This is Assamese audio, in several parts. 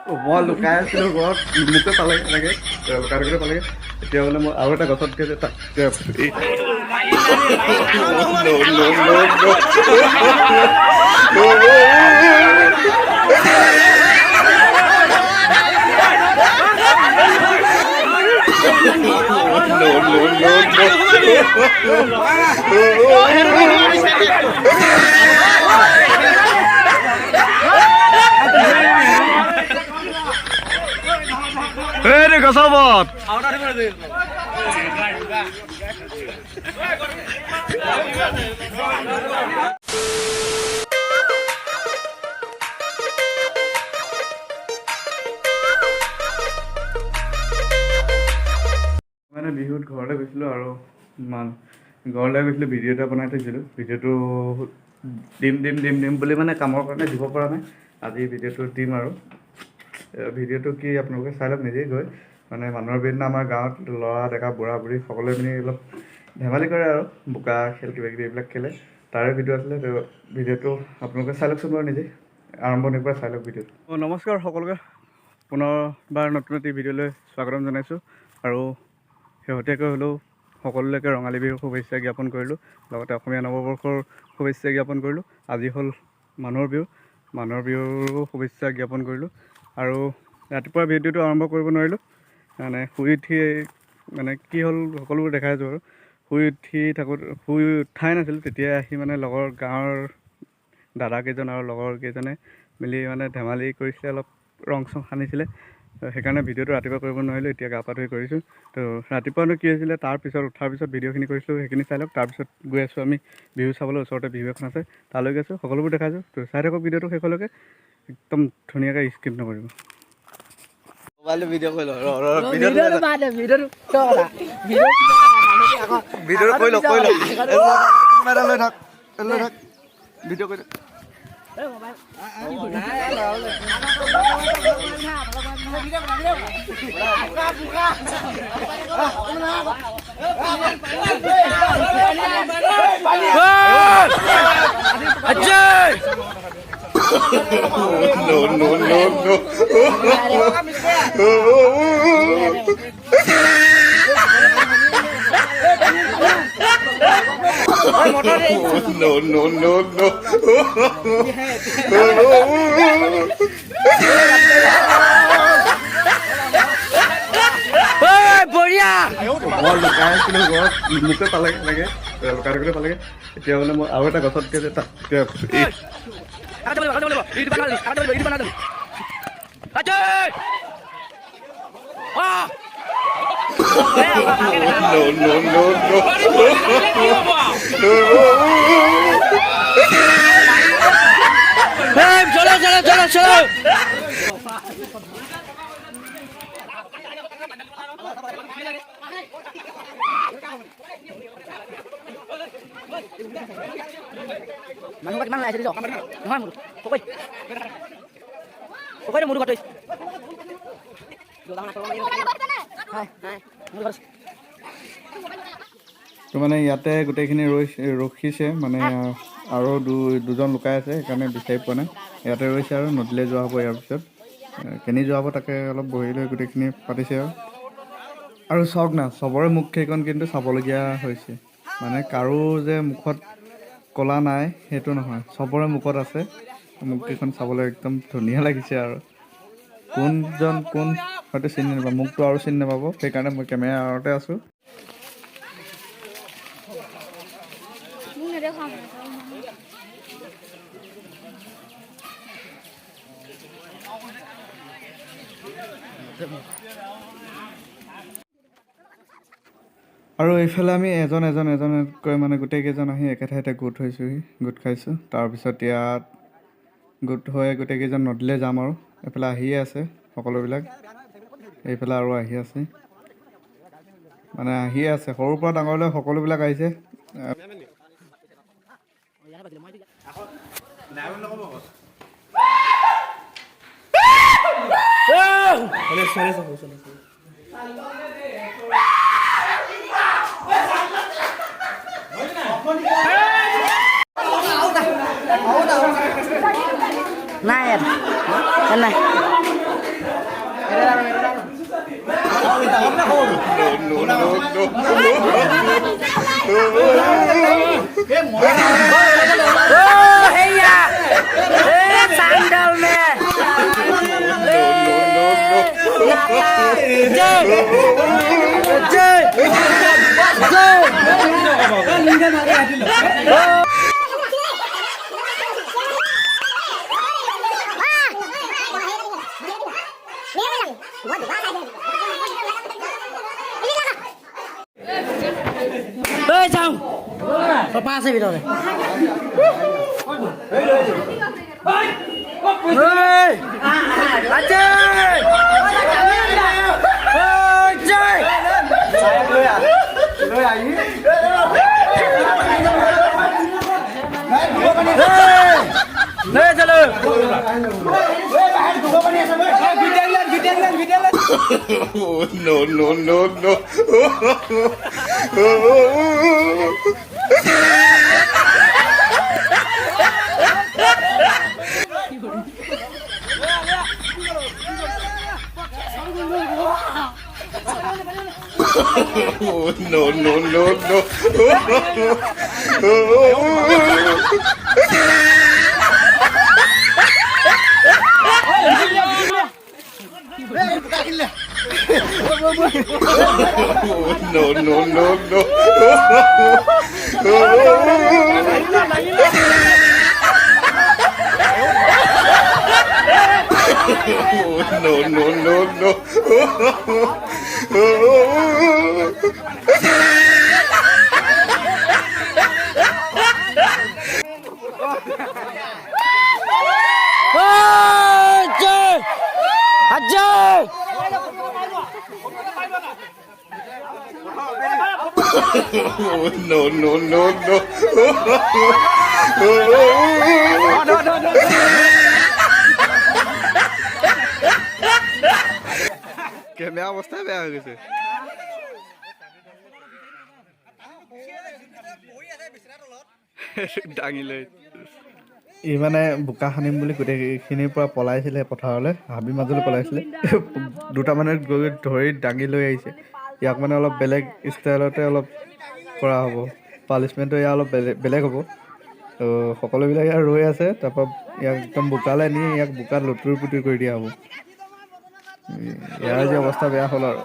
মই লুকাই আছিলোঁ ঘৰত মোকে পালেগে এনেকৈ লুকাই থাকোঁতে পালেগে এতিয়া মানে মই আৰু এটা গছত গৈ তাক এই গছৰ ওপৰত মানে বিহুত ঘৰলৈ গৈছিলোঁ আৰু ঘৰলৈ গৈছিলোঁ ভিডিঅ' এটা বনাই থৈছিলোঁ ভিডিঅ'টো দিম বুলি মানে কামৰ কাৰণে দিব পৰা নাই আজি ভিডিঅ'টো দিম আৰু ভিডিঅ'টো কি আপোনালোকে চাই লওক নিজেই গৈ মানে মানুহৰ বিহু দিনা আমাৰ গাঁৱত ল'ৰা ডেকা বুঢ়া বুঢ়ী সকলোৱে মিলি অলপ ধেমালি কৰে আৰু বোকা খেল কিবাকিবি এইবিলাক খেলে তাৰে ভিডিঅ' আছিলে ভিডিঅ'টো আপোনালোকে চাই লওকচোন বাৰু নিজেই আৰম্ভণিৰ পৰা চাই লওক ভিডিঅ'টো নমস্কাৰ সকলোকে পুনৰবাৰ নতুন এটি ভিডিঅ'লৈ স্বাগতম জনাইছোঁ আৰু শেহতীয়াকৈ হ'লেও সকলোলৈকে ৰঙালী বিহুৰ শুভেচ্ছা জ্ঞাপন কৰিলোঁ লগতে অসমীয়া নৱবৰ্ষৰ শুভেচ্ছা জ্ঞাপন কৰিলোঁ আজি হ'ল মানুহৰ বিহুৰো শুভেচ্ছা জ্ঞাপন কৰিলোঁ আৰু ৰাতিপুৱা ভিডিঅ'টো আৰম্ভ কৰিব নোৱাৰিলোঁ মানে শুই উঠি মানে কি হ'ল সকলোবোৰ দেখাই আছোঁ আৰু শুই উঠাই নাছিলোঁ তেতিয়া আহি মানে লগৰ গাঁৱৰ দাদাকেইজন আৰু লগৰ কেইজনে মিলি মানে ধেমালি কৰিছিলে অলপ ৰং চং সানিছিলে সেইকাৰণে ভিডিঅ'টো ৰাতিপুৱা কৰিব নোৱাৰিলোঁ এতিয়া গা পা ধুই কৰিছোঁ তো ৰাতিপুৱানো কি হৈছিলে তাৰপিছত উঠাৰ পিছত ভিডিঅ'খিনি কৰিছিলোঁ সেইখিনি চাই লওক তাৰপিছত গৈ আছোঁ আমি বিহু চাবলৈ ওচৰতে বিহু এখন আছে তালৈ গৈছোঁ সকলোবোৰ দেখাইছোঁ তো চাই থাকক ভিডিঅ'টো শেষলৈকে একদম ধুনীয়াকৈ স্কিপ নকৰিব মোবাইলটো ভিডিঅ' কৰি লওঁ ভিডিঅ'টো কৰি লওক ভিডিঅ' কৰি মই লুকাই আছিলোঁ ঘৰত মোকে পালেগে এনেকৈ লুকাই থাকোঁতে পালেগে এতিয়া মানে মই আৰু এটা গছত গৈ তাক চলো মানুহ কিমান ওলাইছে দিছ নহয় পকৰি মুড়ি কাটই তো মানে ইয়াতে গোটেইখিনি ৰখিছে মানে আৰু দুজন লুকাই আছে সেইকাৰণে বিচাৰি পোৱা নাই ইয়াতে ৰৈছে আৰু নদীলৈ যোৱা হ'ব ইয়াৰ পিছত কেনি যোৱা হ'ব তাকে অলপ বহি লৈ গোটেইখিনি পাতিছে আৰু চাওক না চবৰে মুখ কেইখন কিন্তু চাবলগীয়া হৈছে মানে কাৰো যে মুখত কলা নাই সেইটো নহয় চবৰে মুখত আছে মুখকেইখন চাবলৈ একদম ধুনীয়া লাগিছে আৰু কোনজন কোন হয়তো চিনি নাপাব মুখটো আৰু চিনি নাপাব সেইকাৰণে মই কেমেৰাৰ আঁৰতে আছোঁ আৰু এইফালে আমি এজনকৈ মানে গোটেইকেইজন আহি একে ঠাইতে গোট হৈছোঁহি গোট খাইছোঁ তাৰপিছত ইয়াত গোট হৈ গোটেইকেইজন নদীলৈ যাম আৰু এইফালে আহিয়ে আছে সকলোবিলাক এইফালে আৰু আহি আছে মানে আহিয়ে আছে সৰুৰ পৰা ডাঙৰলৈ সকলোবিলাক আহিছে নাই নাই Papa আছে ভিতরে No, no, no, no. No, no, no, no. No, no, no, no. No, no, no, no. No, no, no, no. Camera অৱস্থা বেয়া হৈ গৈছে দাঙি লৈ ই মানে বোকা সানিম বুলি গোটেইখিনিৰ পৰা পলাইছিলে পথাৰলৈ হাবি মাজলৈ পলাইছিলে দুটামানে গৈ ধৰি দাঙি লৈ আহিছে ইয়াক মানে অলপ বেলেগ ষ্টাইলতে অলপ কৰা হ'ব পানিছমেণ্টটো ইয়াৰ অলপ বেলেগ হ'ব তো সকলোবিলাক ইয়াৰ ৰৈ আছে তাৰপৰা ইয়াক একদম বোকালৈ নি ইয়াক বোকাত লুতুৰ পুতুৰ কৰি দিয়া হ'ব ইয়াৰ যে অৱস্থা বেয়া হ'ল আৰু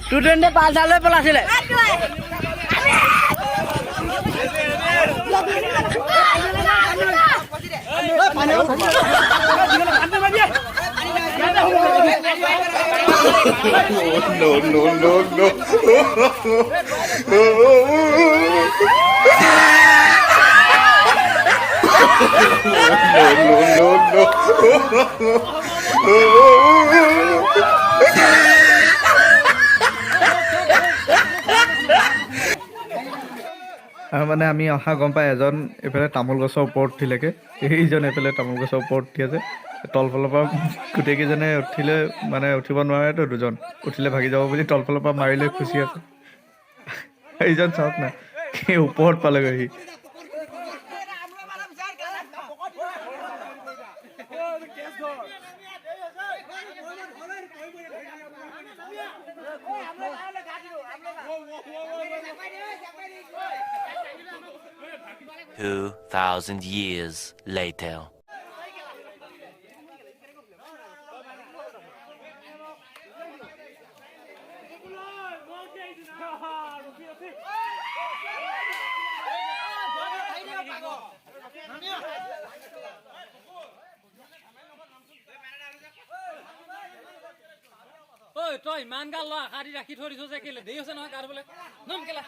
টুটুন্ডে পালসালে পলাছিলে No, no, no, no. No, no, no, আৰু মানে আমি অহা গম পাই এজন এইফালে তামোল গছৰ ওপৰত উঠিলেগৈ এইজন এইফালে তামোল গছৰ ওপৰত উঠি আছে তলফালৰ পৰা গোটেইকেইজনে উঠিলে মানে উঠিব নোৱাৰেতো দুজন উঠিলে ভাগি যাব বুলি তলফালৰ পৰা মাৰি লৈ খুচি আছে এইজন চাওক না সেই ওপৰত পালেগৈ সি $2,000 years later. ঐ তই ইমান গাল লয় আশা দি ৰাখি থৈ দিছ যে কেলে দেৰি হৈছে নহয় গাৰ বোলে নম কেলা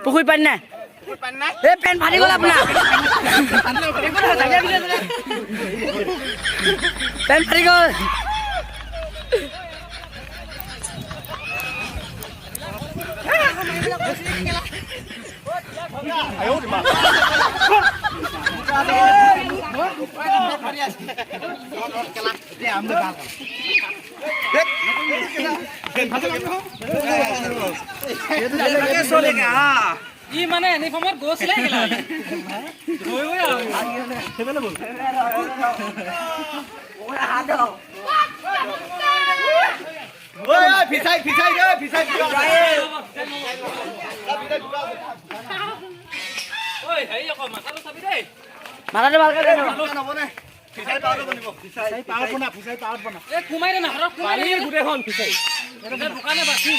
পুখুৰীত পানী নাই এই পেন ফাটি গ'ল আপোনাৰ পেন ফাটি গ'ল ই মানে ইউনিফৰ্মত গৈছিলে মাথাটো ভালকে দে সোমাই দে না গোটেইখন ফিচাই দোকানে বাছি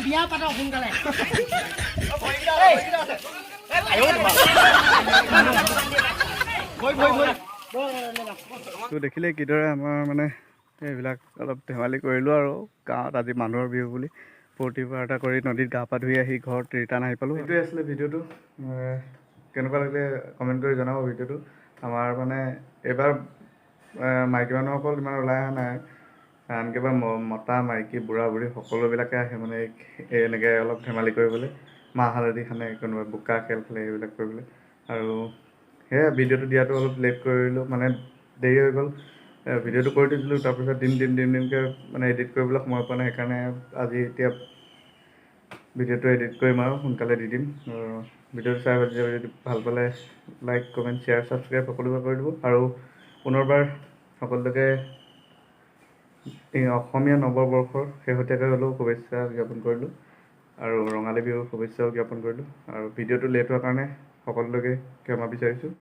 বিয়া পাতক সোনকালে তো দেখিলে কিদৰে আমাৰ মানে এইবিলাক অলপ ধেমালি কৰিলোঁ আৰু গাঁৱত আজি মানুহৰ বিহু বুলি ফূৰ্তি ফাৰ্তা কৰি নদীত গা পা ধুই আহি ঘৰত ৰিটাৰ্ণ আহি পালোঁ। এইটোৱে আছিলে ভিডিঅ'টো। কেনেকুৱা লাগিলে কমেণ্ট কৰি জনাব ভিডিঅ'টো। আমাৰ মানে এইবাৰ মাইকী মানুহসকল ইমান ওলাই অহা নাই, আনকি বা মতা মাইকী বুঢ়া বুঢ়ী সকলোবিলাকে আহে মানে এনেকৈ অলপ ধেমালি কৰিবলৈ, মাহ হালধি সানে, কোনোবাই বোকা খেল খেলে, এইবিলাক কৰিবলৈ। আৰু সেয়া ভিডিঅ'টো দিয়াটো অলপ লেট কৰিলোঁ, মানে দেৰি হৈ গ'ল। ভিডিঅ'টো কৰি দিছিলোঁ, তাৰপিছত দিনকৈ মানে এডিট কৰিবলৈ সময় পোৱা নাই, সেইকাৰণে আজি এতিয়া ভিডিঅ'টো এডিট কৰিম আৰু সোনকালে দি দিম। ভিডিঅ'টো চাই যদি ভাল পালে লাইক কমেণ্ট শ্বেয়াৰ ছাবস্ক্ৰাইব সকলোবোৰ কৰি দিব। আৰু পুনৰবাৰ সকলোকে অসমীয়া নৱবৰ্ষৰ শেহতীয়াকৈ হ'লেও শুভেচ্ছা জ্ঞাপন কৰিলোঁ আৰু ৰঙালী বিহুৰ শুভেচ্ছাও জ্ঞাপন কৰিলোঁ। আৰু ভিডিঅ'টো লেট হোৱাৰ কাৰণে সকলোকে ক্ষমা বিচাৰিছোঁ।